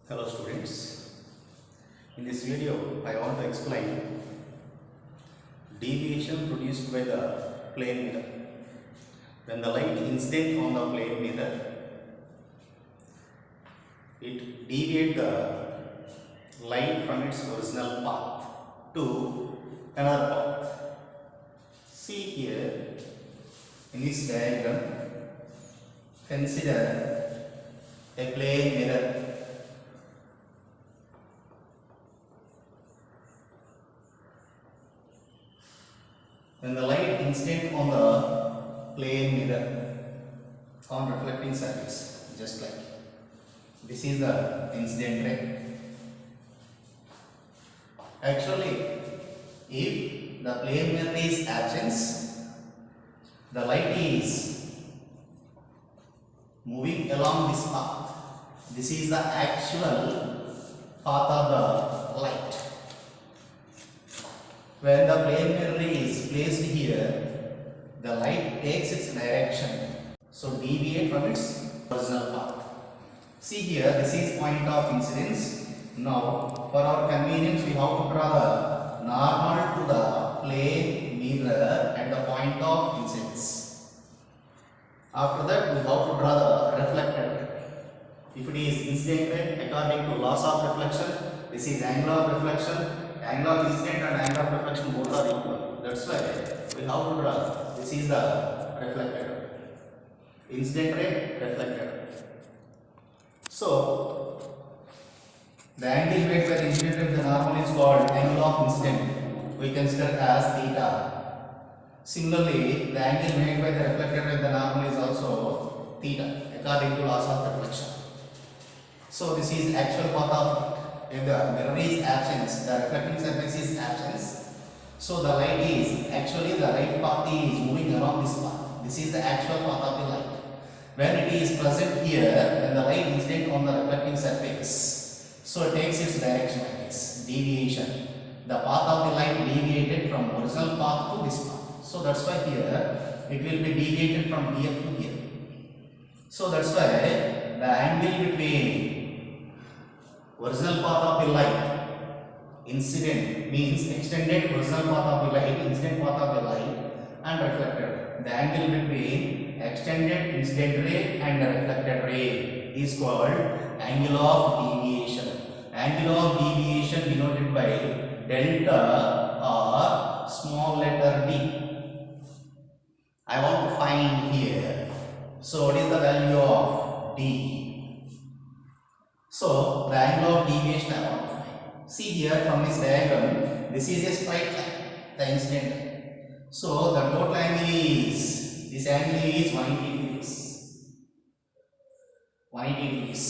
Hello students, in this video I want to explain deviation produced by the plane mirror. When the light incident on the plane mirror, it deviates the light from its original path to another path. See here in this diagram, consider a plane mirror. When the light incident on the plane mirror on reflecting surface, just like this is the incident ray. Actually, if the plane mirror is absent, the light is moving along this path. This is the actual path of the light. When the plane mirror is placed here, the light takes its direction, so deviate from its original path. See here, this is point of incidence. Now, for our convenience, we have to draw the normal to the plane mirror at the point of incidence. After that, we have to draw the reflected. If it is incident ray, according to laws of reflection, this is angle of reflection. Angle of incident and angle of reflection both are equal. That's why we have to draw. This is the reflected. Incident ray, reflected. So, the angle made by the incident ray, the normal is called angle of incident. We consider as theta. Similarly, the angle made by the reflected ray, the normal is also theta, according to laws of reflection. So, this is actual path of light. If the mirror is absent, the reflecting surface is absent, so the light is actually the light path is moving around this path. This is the actual path of the light. When it is present here, when the light incident on the reflecting surface, so it takes its direction like this, deviation. The path of the light deviated from original path to this path. So that's why here it will be deviated from here to here. So that's why the angle between original path of the light, incident means extended original path of the light, incident path of the light, and reflected. The angle between extended incident ray and the reflected ray is called angle of deviation. Angle of deviation denoted by delta or small letter d. I want to find here. So what is the value of d? So, the angle of deviation I want to find. See here from this diagram, this is a straight line, the incident line. So, the total angle is, this angle is 180 degrees. 180 degrees.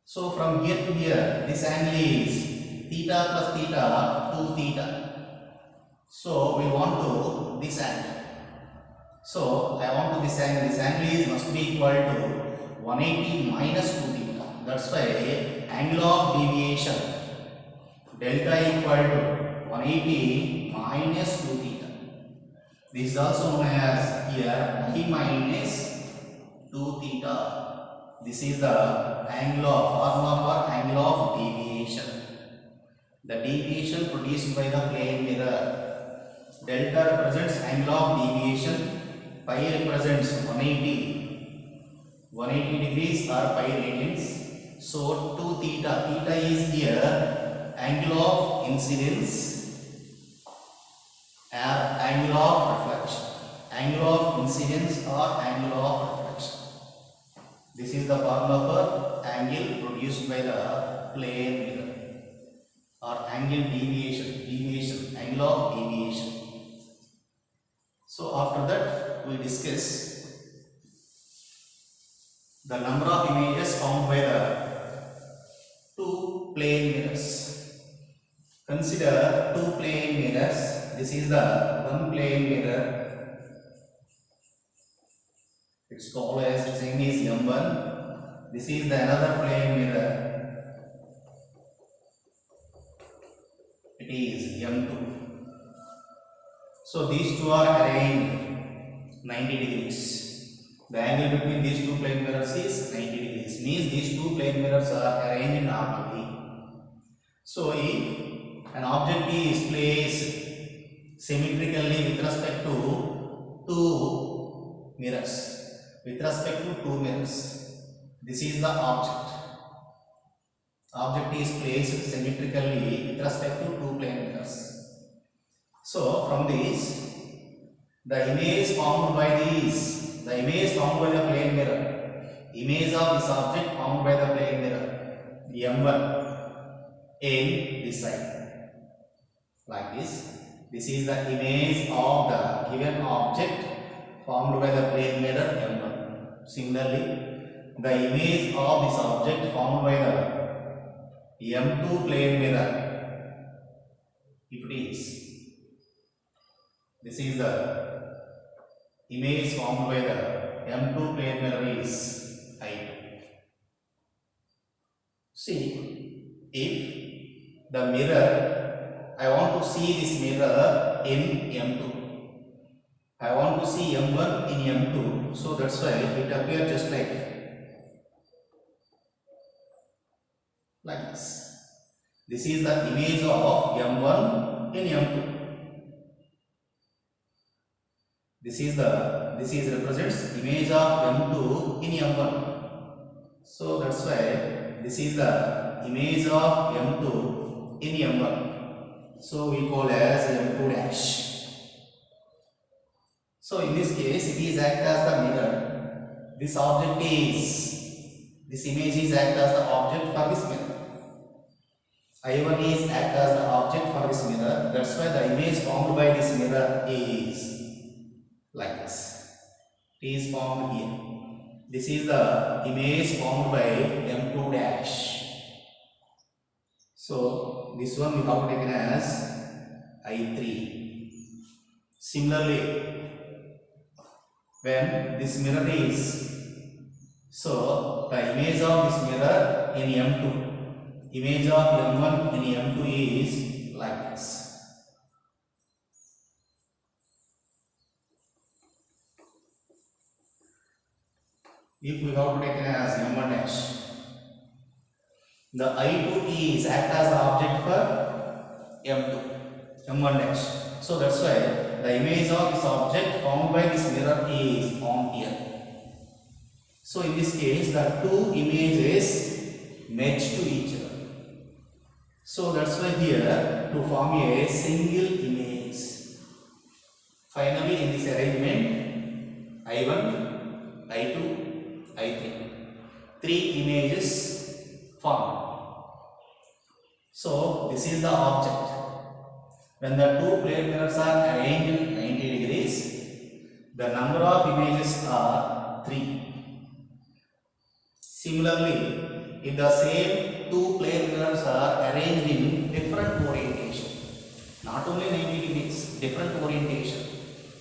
So, from here to here, this angle is theta plus theta 2 theta. So, we want to this angle. So, I want to this angle is must be equal to 180 minus 2 theta. That's why angle of deviation delta equal to 180 minus 2 theta. This is also known as here I minus 2 theta. This is the angle of formula for angle of deviation. The deviation produced by the plane mirror. Delta represents angle of deviation. Pi represents 180 degrees or pi radians. So 2 theta, theta is here angle of incidence or angle of reflection. Angle of incidence or angle of reflection. This is the formula for angle produced by the plane mirror or angle deviation, angle of deviation. So after that we discuss the number of images found by the two plane mirrors. Consider two plane mirrors. This is the one plane mirror. Its called as its name is M1. This is the another plane mirror. It is M2. So these two are arranged 90 degrees. The angle between these two plane mirrors is 90 degrees. mirrors are arranged normally. So if an object is placed symmetrically with respect to two mirrors, this is the object. Object is placed symmetrically with respect to two plane mirrors. So from this, the image formed by the plane mirror, image of this object formed by the plane mirror, M1 in this side, like this. This is the image of the given object formed by the plane mirror M1. Similarly, the image of this object formed by the M2 plane mirror, if it is, this is the image formed by the M2 plane mirror is I2. See, if the mirror, I want to see this mirror in M2, I want to see M1 in M2, so that's why it appears just like this. This is the image of M1 in M2. This represents image of M2 in M1. So that's why this is the image of M2 in M1. So we call as M2 dash. So in this case, it is act as the mirror. This image is act as the object for this mirror. I1 is act as the object for this mirror. That's why the image formed by this mirror is like this. It is formed here. This is the image formed by M2 dash. So this one we have taken as I3. Similarly, when this mirror is, so the image of this mirror in M2, image of M1 in M2 is like this. If we have to take it as M1 dash, the I2 is act as the object for M2, M1 dash. So that's why the image of this object formed by this mirror is on here. So in this case, the two images merge to each other. So that's why here to form a single image. Finally, in this arrangement, I1, I2, I3, three images formed. So this is the object. When the two plane mirrors are arranged 90 degrees, the number of images are 3. Similarly, if the same two plane mirrors are arranged in different orientation, not only 90 degrees, different orientation,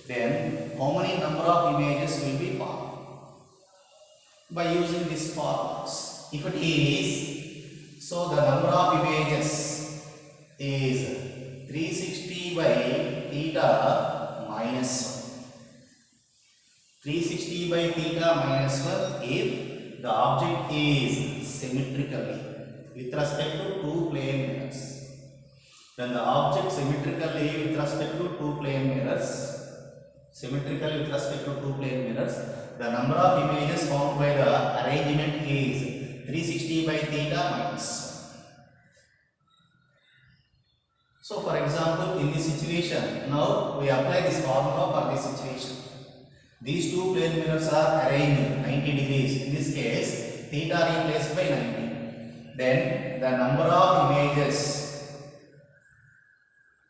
then how many number of images will be formed? By using these formulas. If it is, so the number of images is 360 by theta minus 1. 360 by theta minus 1 if the object is symmetrically with respect to two plane mirrors. When the object symmetrically with respect to two plane mirrors, the number of images formed by the arrangement is 360 by theta minus 1. So for example, in this situation, now we apply this formula for this situation. These two plane mirrors are arranged 90 degrees. In this case, theta replaced by 90. Then the number of images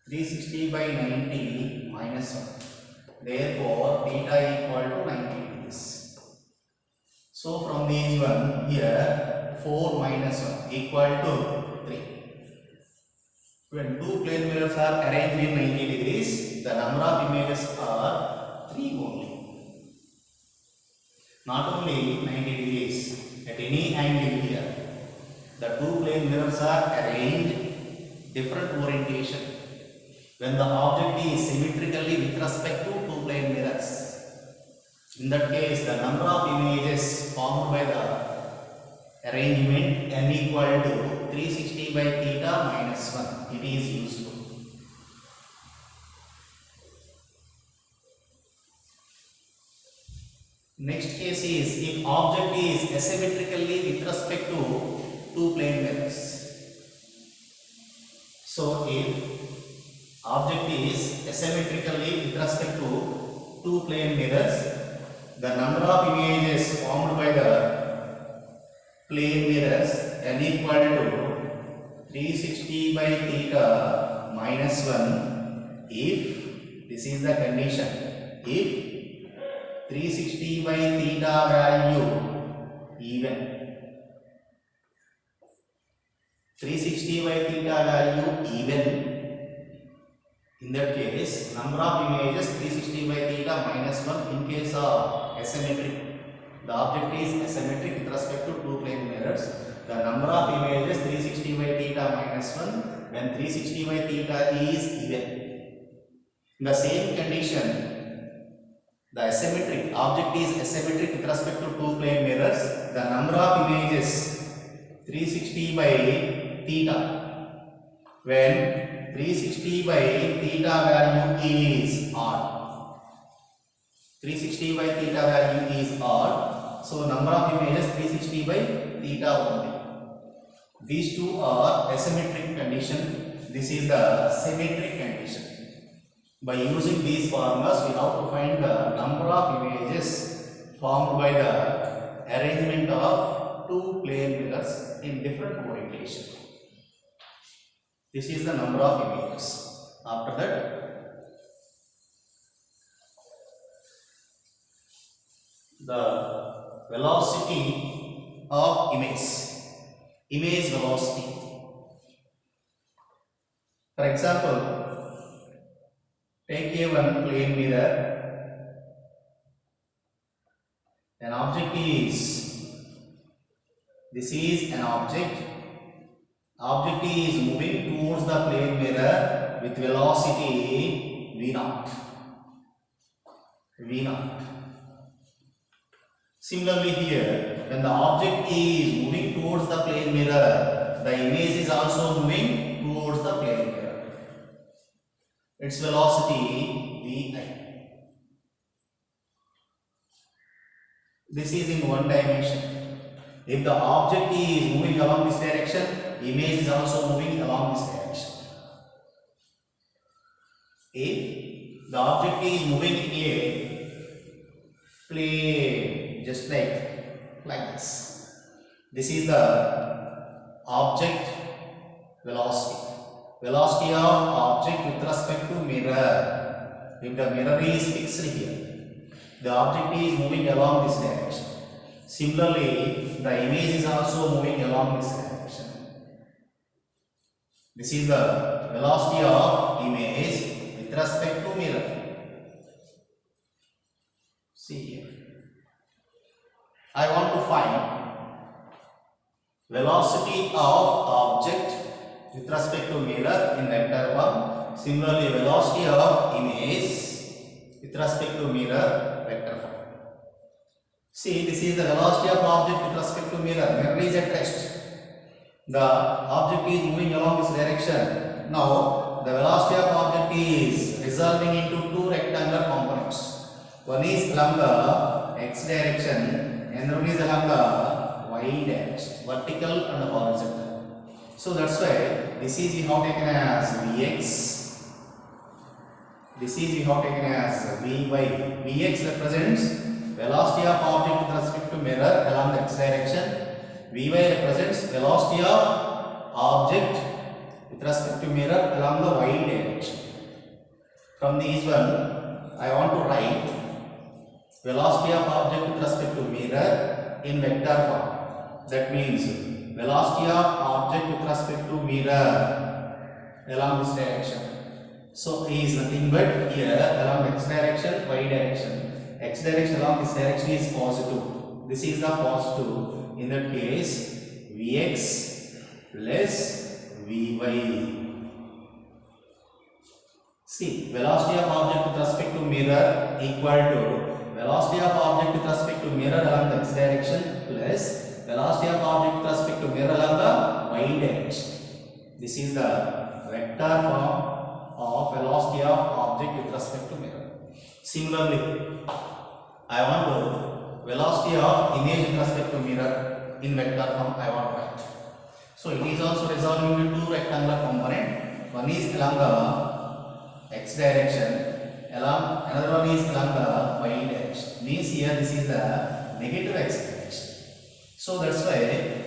360 by 90 minus 1. Therefore, theta equal to 90 degrees. So from these one here, 4 minus 1 equal to 3. When two plane mirrors are arranged in 90 degrees, the number of images are 3 only. Not only 90 degrees, at any angle here, the two plane mirrors are arranged different orientation. When the object is symmetrically with respect to two plane mirrors, in that case, the number of images formed by the arrangement n equal to 360 by theta minus 1. It is useful. Next case is if object is asymmetrically with respect to two plane mirrors. So if object is asymmetrically with respect to two plane mirrors, the number of images formed by the plane mirrors n equal to 360 by theta minus 1 if this is the condition, if 360 by theta value even, 360 by theta value even, in that case number of images 360 by theta minus 1 in case of asymmetric. The object is asymmetric with respect to two plane mirrors. The number of images 360 by theta minus 1 when 360 by theta is even. In the same condition, the asymmetric object is asymmetric with respect to two plane mirrors. The number of images 360 by theta when 360 by theta value is odd. 360 by theta value is odd. So number of images 360 by theta only. These two are asymmetric condition. This is the symmetric condition. By using these formulas, we have to find the number of images formed by the arrangement of two plane mirrors in different orientation. This is the number of images. After that, the velocity of image velocity. For example, take a one plane mirror. An object is, this is an object. Object is moving towards the plane mirror with velocity v0. v0. Similarly here, when the object is moving towards the plane mirror, the image is also moving towards the plane mirror. Its velocity vi. This is in one dimension. If the object is moving along this direction, image is also moving along this direction. If the object is moving in a plane, just like this. This is the object velocity. Velocity of object with respect to mirror. If the mirror is fixed here, the object is moving along this direction. Similarly, the image is also moving along this direction. This is the velocity of image with respect to mirror. See here. I want to find velocity of object with respect to mirror in vector form. Similarly, velocity of image with respect to mirror vector form. See, this is the velocity of object with respect to mirror. Mirror is at rest. The object is moving along this direction. Now, the velocity of object is resolving into two rectangular components. One is along the x direction and one is along the y direction, vertical and horizontal. So that's why this is we have taken as Vx, this is we have taken as Vy. Vx represents velocity of object with respect to mirror along the x direction. Vy represents velocity of object with respect to mirror along the y direction. From these one, I want to write velocity of object with respect to mirror in vector form. That means velocity of object with respect to mirror along this direction. So is nothing but here along x direction, y direction. X direction along this direction is positive. This is the positive. In that case, Vx plus Vy. See, velocity of object with respect to mirror equal to velocity of object with respect to mirror along the x direction plus velocity of object with respect to mirror along y direction. This is the vector form of velocity of object with respect to mirror. Similarly, I want to velocity of image with respect to mirror in vector form I want to write. So it is also resolving into two rectangular component. One is along the x direction, another one is along the y direction. Means here this is the negative x direction. So that's why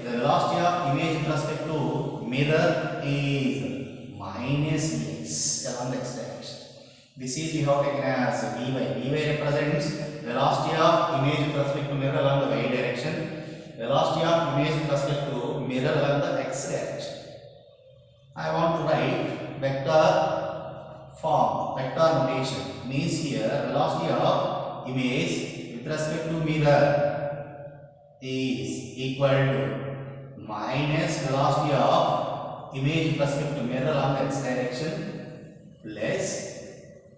the velocity of image with respect to mirror is minus x along the x direction. This is we have taken as Vy. Vy represents velocity of image with respect to mirror along the y direction. Velocity of image with respect to mirror along the x direction. I want to write vector form, vector notation. Means here velocity of image with respect to mirror is equal to minus velocity of image with respect to mirror along the x direction plus,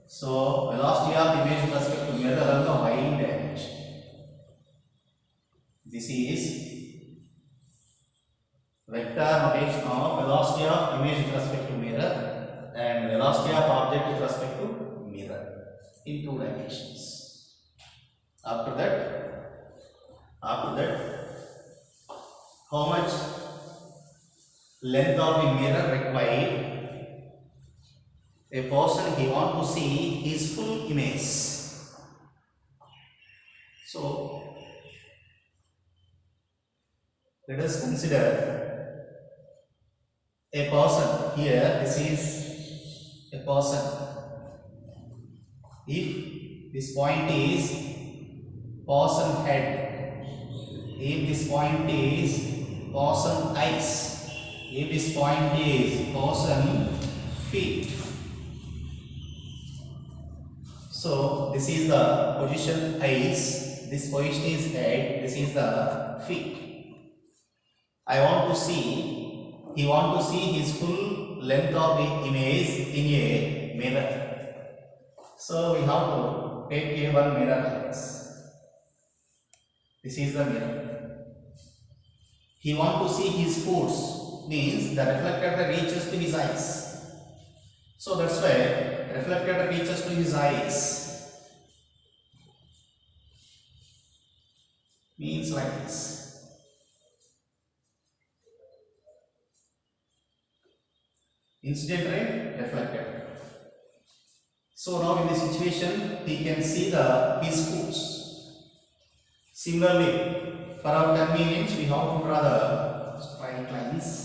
so velocity of image with respect to mirror along the y direction. This is vector notation of velocity of image with respect to mirror and velocity of object with respect to mirror in two dimensions. After that, how much length of the mirror required? A person, he want to see his full image. So let us consider a person. Here this is a person. If this point is person head, if this point is person eyes, if this point is person feet, so this is the position eyes, this position is head, this is the feet. I want to see, he want to see his full length of the image in a mirror. So we have to take a one mirror like this. This is the mirror. He want to see his foots, means the reflected ray reaches to his eyes. So that's why reflected ray reaches to his eyes. Means like this. Incident ray, reflected ray. So now in this situation, he can see his foots. Similarly, for our convenience, we have to draw the straight lines.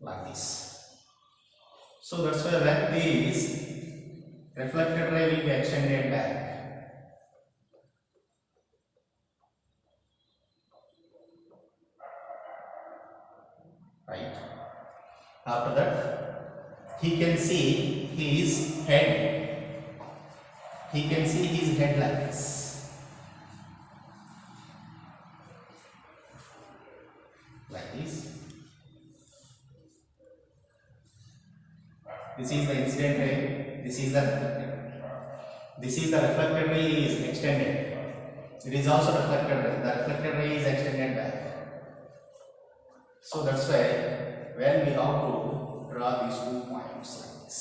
Like this. So that's why when this reflected ray will be extended back. Right. After that, he can see his head. He can see his head like this. Like this. This is the incident ray. This is the reflected ray. This is the reflected ray is extended. It is also reflected ray. The reflected ray is extended back. So that's why when we have to draw these 2 points like this.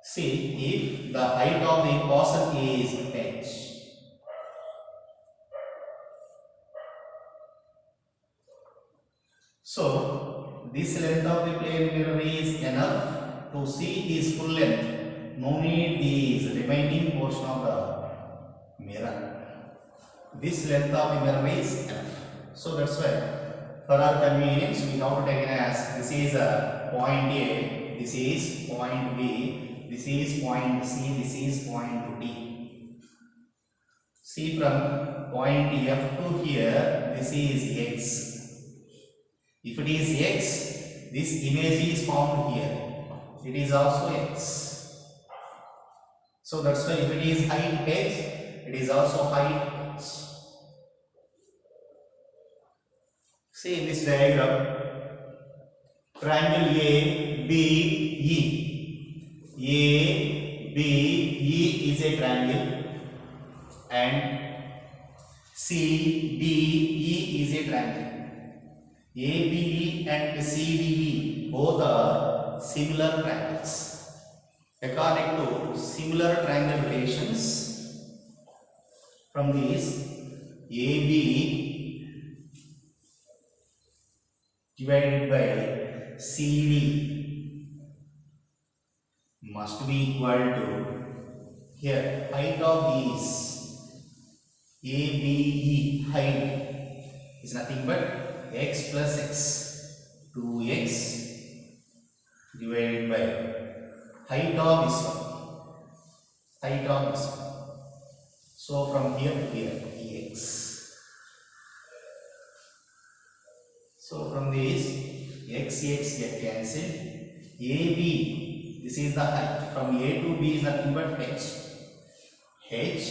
See, if the height of the person is h, so this length of the plane mirror is enough to see his full length. No need this remaining portion of the mirror. This length of the mirror is enough. So that's why for our convenience we have to take it as this is a point A, this is point B, this is point C, this is point D. See, from point F to here, this is X. If it is X, this image is found here. It is also X. So that's why if it is height H, it is also height H. See in this diagram, triangle A, B, E. A, B, E triangle. ABE and CDE both are similar triangles. According to similar triangle relations, from these AB divided by CD must be equal to, here height of these ABE height is nothing but x plus x, 2x divided by height of this one, height of this one. So from here to here, ex. So from this, x get cancelled. AB, this is the height. From A to B is nothing but h. H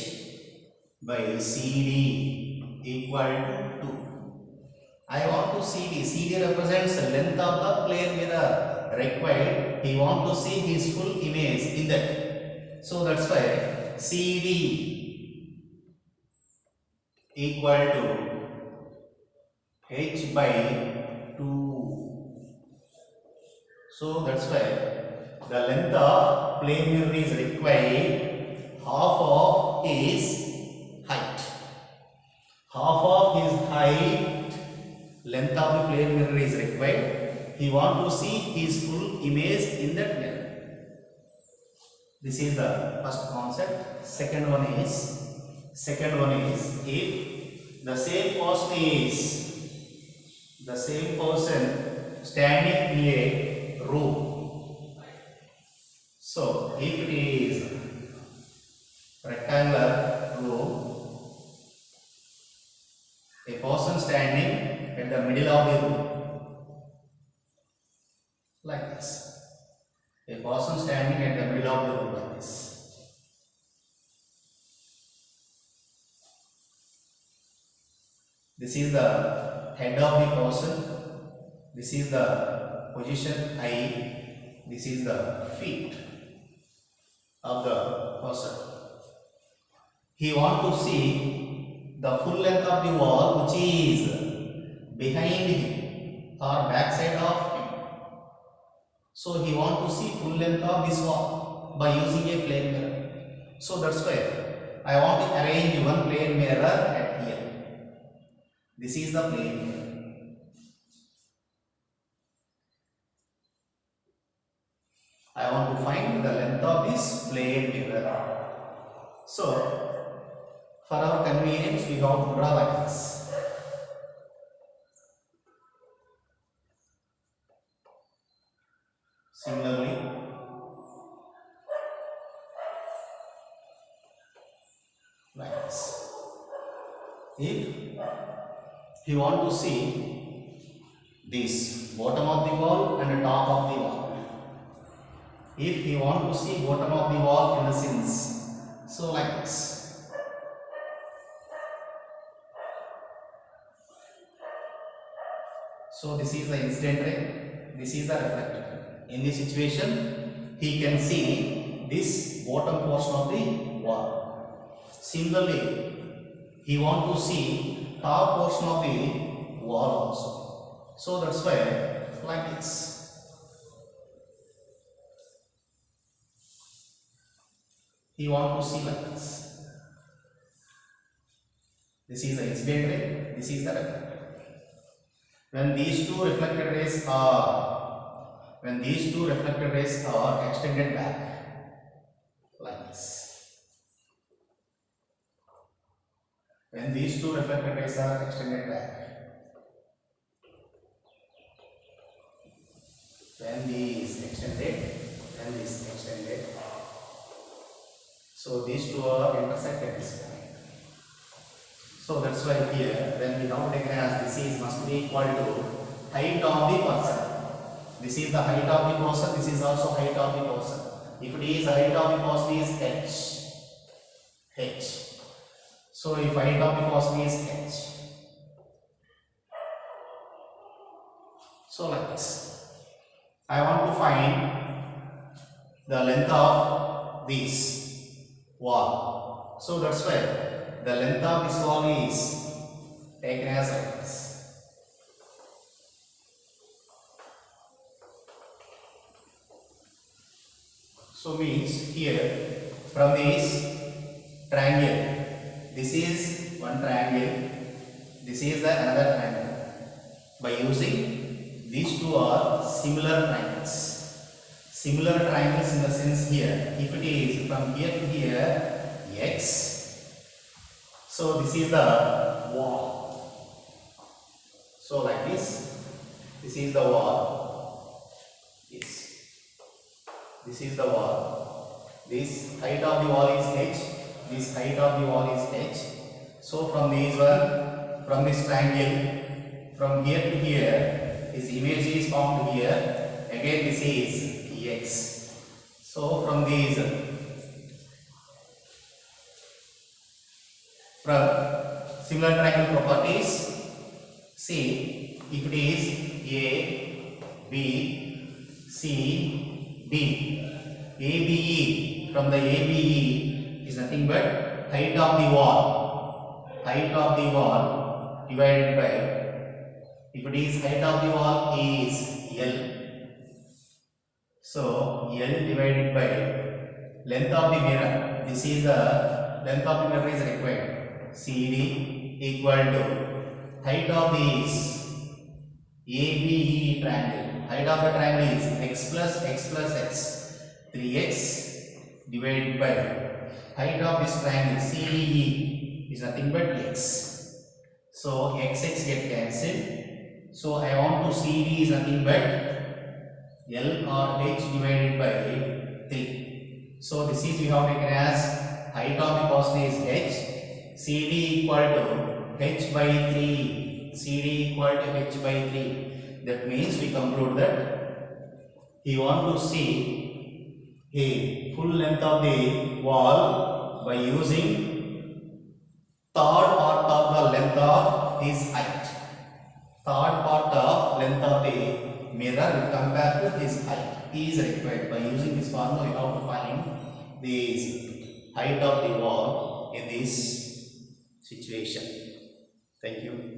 by CD equal to 2. I want to CD. CD represents the length of the plane mirror required. He want to see his full image in that. So that's why CD equal to h by 2. So that's why the length of plane mirror is required half of his height. Half of his height, length of the plane mirror is required. He want to see his full image in that mirror. This is the first concept. Second one is if the same person standing in a room. So if it is rectangular room, a person standing at the middle of the room, like this. A person standing at the middle of the room, like this. This is the head of the person. This is the position I. This is the feet of the person. He want to see the full length of the wall which is behind him or back side of him. So he want to see full length of this wall by using a plane mirror. So that's why I want to arrange one plane mirror at here. This is the plane mirror. I want to find the length of this plane mirror. So for our convenience, we have to draw like this. Similarly, like this. If you want to see this bottom of the wall and the top of the wall, if you want to see bottom of the wall in the sense, so like this. So this is the incident ray, this is the reflected ray. In this situation, he can see this bottom portion of the wall. Similarly, he want to see top portion of the wall also. So that's why like this. He want to see like this. This is the incident ray, this is the reflected ray. When these two reflected rays are extended back like this. When these two reflected rays are extended back, when these extended and this extended, so these two are intersect at this point. So that's why here when we now take as this is must be equal to height of the person. This is the height of the person, this is also height of the person. If it is height of the person is h. So if height of the person is h. So like this. I want to find the length of this wall. So that's why the length of this wall is taken as like this. So means here from this triangle, this is one triangle, this is the another triangle. By using these two are similar triangles. Similar triangles in the sense here, if it is from here to here x, so this is the wall. So like this is the wall. Yes, this is the wall. This height of the wall is h. This height of the wall is h. So from these one, from this triangle, from here to here, his image is found here. Again, this is x. So from these, from similar triangle properties, see if it is A, B, C, D. ABE, from the ABE is nothing but height of the wall. Height of the wall divided by, if it is height of the wall is L. So L divided by length of the mirror. This is the length of the mirror is required. CD equal to height of this ABE triangle. Height of the triangle is x plus x. 3x divided by height of this triangle CDE is nothing but x. So x get cancelled. So I want to CD is nothing but L or h divided by 3. So this is we have taken as height of the person is h. CD equal to h by 3. CD equal to h by 3. That means we conclude that he want to see a full length of the wall by using third part of the length of his height. Third part of length of the mirror compared to his height is required. By using this formula, we have to find the height of the wall in this situation. Thank you.